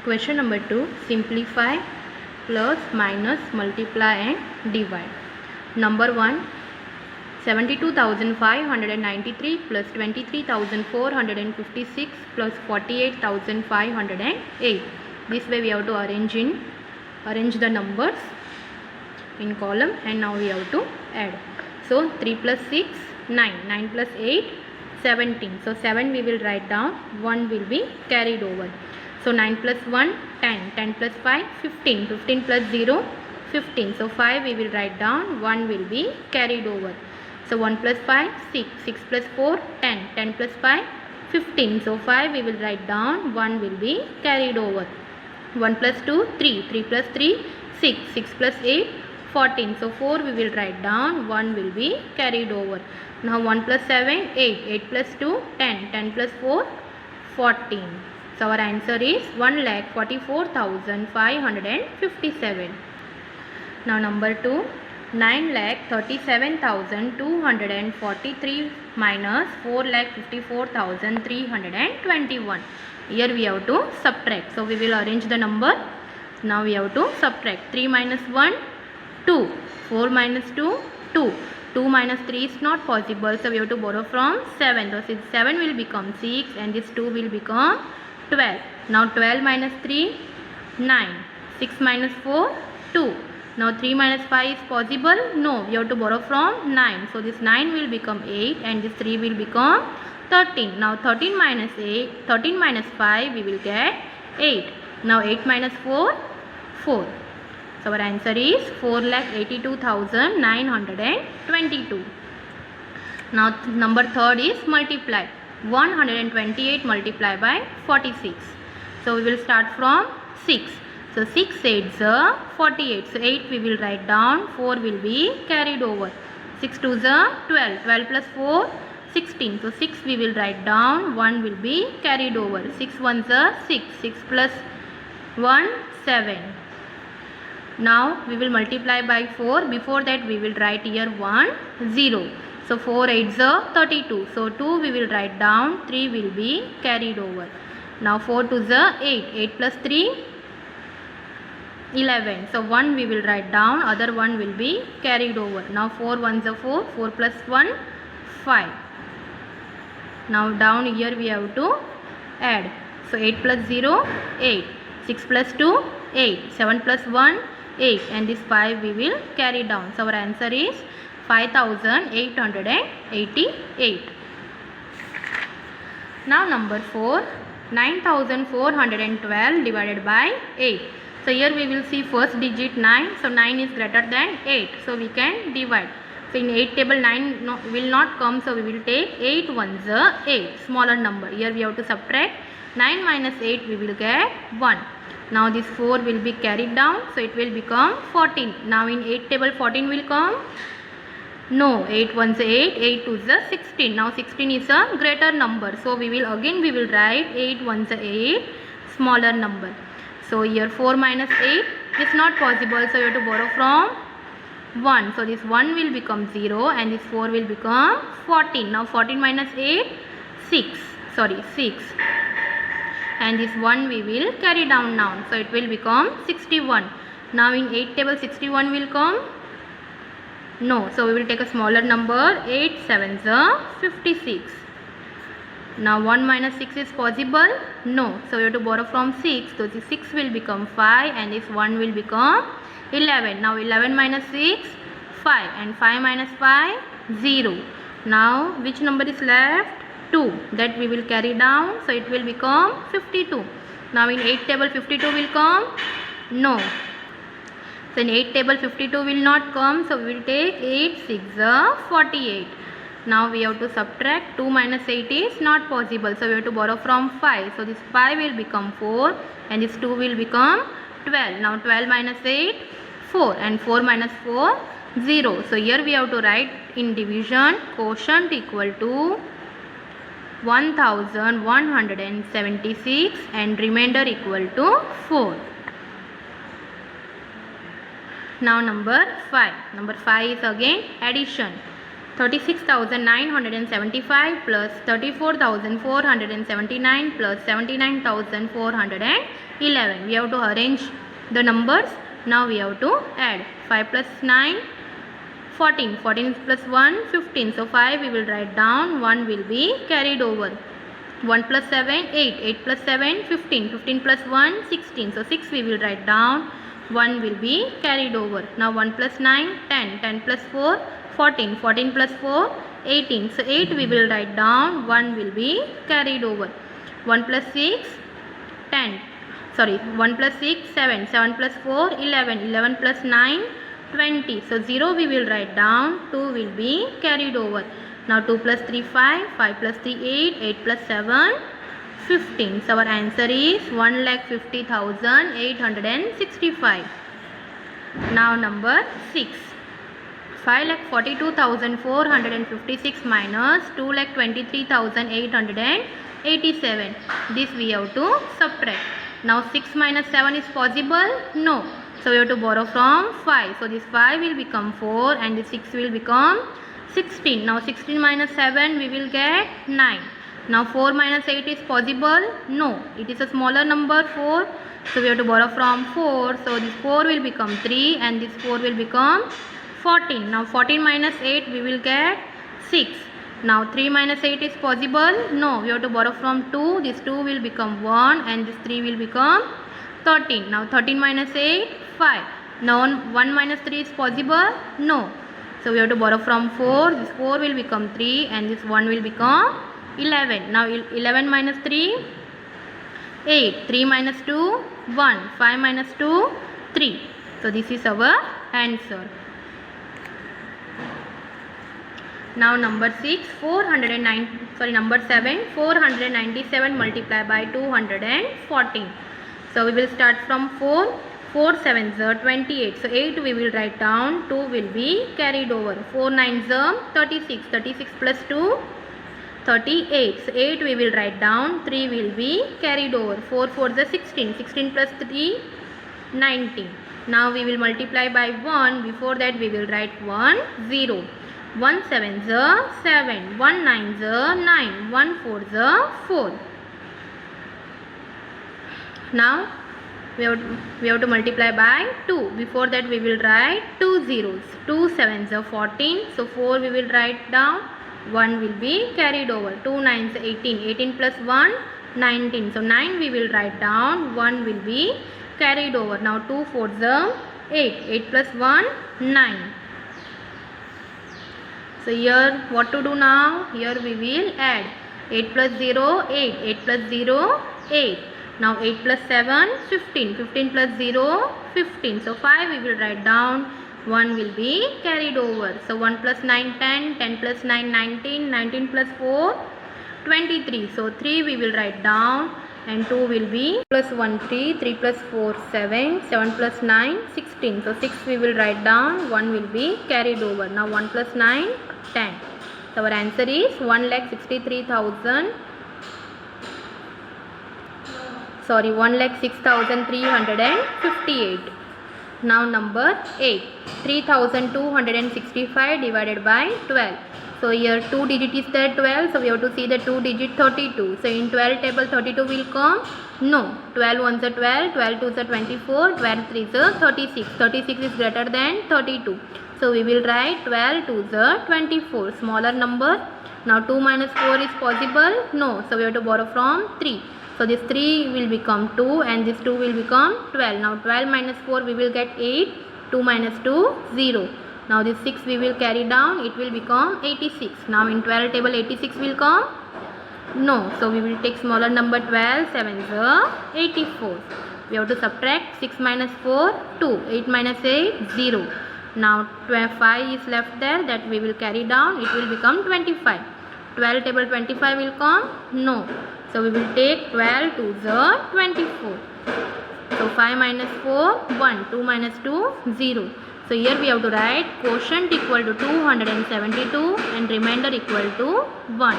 Question number 2. Simplify, plus, minus, multiply and divide. Number 1. 72,593 plus 23,456 plus 48,508. This way we have to arrange the numbers in column, and now we have to add. So 3 plus 6, 9, 9 plus 8, 17. So 7 we will write down, 1 will be carried over. So 9 plus 1, 10, 10 plus 5, 15, 15 plus 0, 15. So 5 we will write down, 1 will be carried over. So 1 plus 5, 6, 6 plus 4, 10, 10 plus 5, 15. So 5 we will write down, 1 will be carried over. 1 plus 2, 3, 3 plus 3, 6, 6 plus 8, 14. So 4 we will write down, 1 will be carried over. Now 1 plus 7, 8, 8 plus 2, 10, 10 plus 4, 14. So our answer is 1,44,557. Now number 2, 9,37,243 minus 4,54,321. Here we have to subtract. So we will arrange the number. Now we have to subtract. 3 minus 1, 2. 4 minus 2, 2. 2 minus 3 is not possible. So we have to borrow from 7. So 7 will become 6 and this 2 will become 12. Now 12 minus 3, 9. 6 minus 4, 2. Now 3 minus 5 is possible? No, we have to borrow from 9. So this 9 will become 8 and this 3 will become 13. Now 13 minus 5 we will get 8. Now 8 minus 4, 4. So our answer is 4,82,922. Now number 3rd is multiply. 128 multiplied by 46. So we will start from 6. So 6 8s are 48. So 8 we will write down, 4 will be carried over. 6 2s are 12. 12 plus 4, 16. So 6 we will write down, 1 will be carried over. 6 1s are 6. 6 plus 1, 7. Now we will multiply by 4. Before that we will write here 1, 0. So 4 8s are 32. So 2 we will write down, 3 will be carried over. Now 4 2s are 8. 8 plus 3, 11. So 1 we will write down, other 1 will be carried over. Now 4 1s are 4. 4 plus 1, 5. Now down here we have to add. So 8 plus 0, 8. 6 plus 2, 8. 7 plus 1, 8. And this 5 we will carry down. So our answer is 5,888. Now number 4, 9,412 divided by 8. So here we will see first digit 9. So 9 is greater than 8. So we can divide. So in 8 table 9 will not come. So we will take 8 1s are 8. Smaller number. Here we have to subtract. 9 minus 8 we will get 1. Now this 4 will be carried down. So it will become 14. Now in 8 table 14 will come. No, 8 1s are 8. 8 2s are 16. Now 16 is a greater number. So we will write 8 1s are 8. Smaller number. So here 4 minus 8 is not possible. So you have to borrow from 1. So this 1 will become 0 and this 4 will become 14. Now 14 minus 8, 6. And this 1 we will carry down now. So it will become 61. Now in 8 table 61 will come. No. So we will take a smaller number. 8 7s are 56. Now 1 minus 6 is possible? No. So we have to borrow from 6. So this 6 will become 5 and this 1 will become 11. Now 11 minus 6, 5. And 5 minus 5, 0. Now which number is left? 2. That we will carry down. So it will become 52. Now in 8 table 52 will come? No. So in 8 table 52 will not come. So we will take 8 6 are 48. Now we have to subtract. 2 minus 8 is not possible. So we have to borrow from 5. So this 5 will become 4 and this 2 will become 12. Now 12 minus 8, 4. And 4 minus 4, 0. So here we have to write in division quotient equal to 1,176 and remainder equal to 4. Now number 5. Number 5 is again addition. 36,975 plus 34,479 plus 79,412. 11. We have to arrange the numbers. Now we have to add 5 plus 9, 14. 14 plus 1, 15. So 5 we will write down, 1 will be carried over. 1 plus 7, 8. 8 plus 7, 15. 15 plus 1, 16. So 6 we will write down, 1 will be carried over. Now 1 plus 9, 10. 10 plus 4, 14. 14 plus 4, 18. So 8 we will write down, 1 will be carried over. 1 plus 6, 10. Sorry, 1 plus 6, 7. 7 plus 4, 11. 11 plus 9, 20. So 0 we will write down, 2 will be carried over. Now 2 plus 3, 5. 5 plus 3, 8. 8 plus 7, 15. So our answer is 1,50,865. Now number 6. 5,42,456 minus 2,23,887. This we have to subtract. Now 6 minus 7 is possible? No. So we have to borrow from 5. So this 5 will become 4 and this 6 will become 16. Now 16 minus 7 we will get 9. Now 4 minus 8 is possible? No. It is a smaller number 4. So we have to borrow from 4. So this 4 will become 3 and this 4 will become 14. Now 14 minus 8 we will get 6. Now 3 minus 8 is possible? No. We have to borrow from 2. This 2 will become 1 and this 3 will become 13. Now 13 minus 8, 5. Now 1 minus 3 is possible? No. So we have to borrow from 4. This 4 will become 3 and this 1 will become 11. Now 11 minus 3, 8. 3 minus 2, 1. 5 minus 2, 3. So this is our answer. Now number 6, number 7, 497 multiplied by 214. So we will start from 4. 4 7s are 28. So 8 we will write down, 2 will be carried over. 4 9s are 36. 36 plus 2, 38. So 8 we will write down, 3 will be carried over. 4 4s are 16. 16 plus 3, 19. Now we will multiply by 1. Before that we will write 1 0. 1 7s are 7. 1 9s are 9. 1 4s are 4. Now we have to multiply by 2. Before that we will write 2 zeros. 2 7s are 14. So 4 we will write down, 1 will be carried over. 2 9s are 18. 18 plus 1, 19. So 9 we will write down, 1 will be carried over. Now 2 4s are 8. 8 plus 1, 9. So here what to do now? Here we will add 8 plus 0, 8. 8 plus 0, 8. Now 8 plus 7, 15. 15 plus 0, 15. So 5 we will write down, 1 will be carried over. So 1 plus 9, 10. 10 plus 9, 19. 19 plus 4, 23. So 3 we will write down and 2 will be plus 1, 3. 3 plus 4, 7. 7 plus 9, 16. So 6 we will write down, 1 will be carried over. Now 1 plus 9, 10. So our answer is 1,06,358. Now number 8. 3,265 divided by 12. So here 2 digit is there 12. So we have to see the 2 digit 32. So in 12 table 32 will come? No. 12 ones are 12. 12 twos are 24. 12 threes are 36. 36 is greater than 32. So we will write 12 twos are 24. Smaller number. Now 2 minus 4 is possible? No. So we have to borrow from 3. So this 3 will become 2 and this 2 will become 12. Now 12 minus 4 we will get 8. 2 minus 2, 0. Now this 6 we will carry down. It will become 86. Now in 12 table 86 will come? No. So we will take smaller number 12. 7s are 84. We have to subtract 6 minus 4, 2. 8 minus 8, 0. Now 5 is left there, that we will carry down. It will become 25. 12 table 25 will come? No. So we will take 12 to the 24. So 5 minus 4, 1. 2 minus 2, 0. So here we have to write quotient equal to 272 and remainder equal to 1.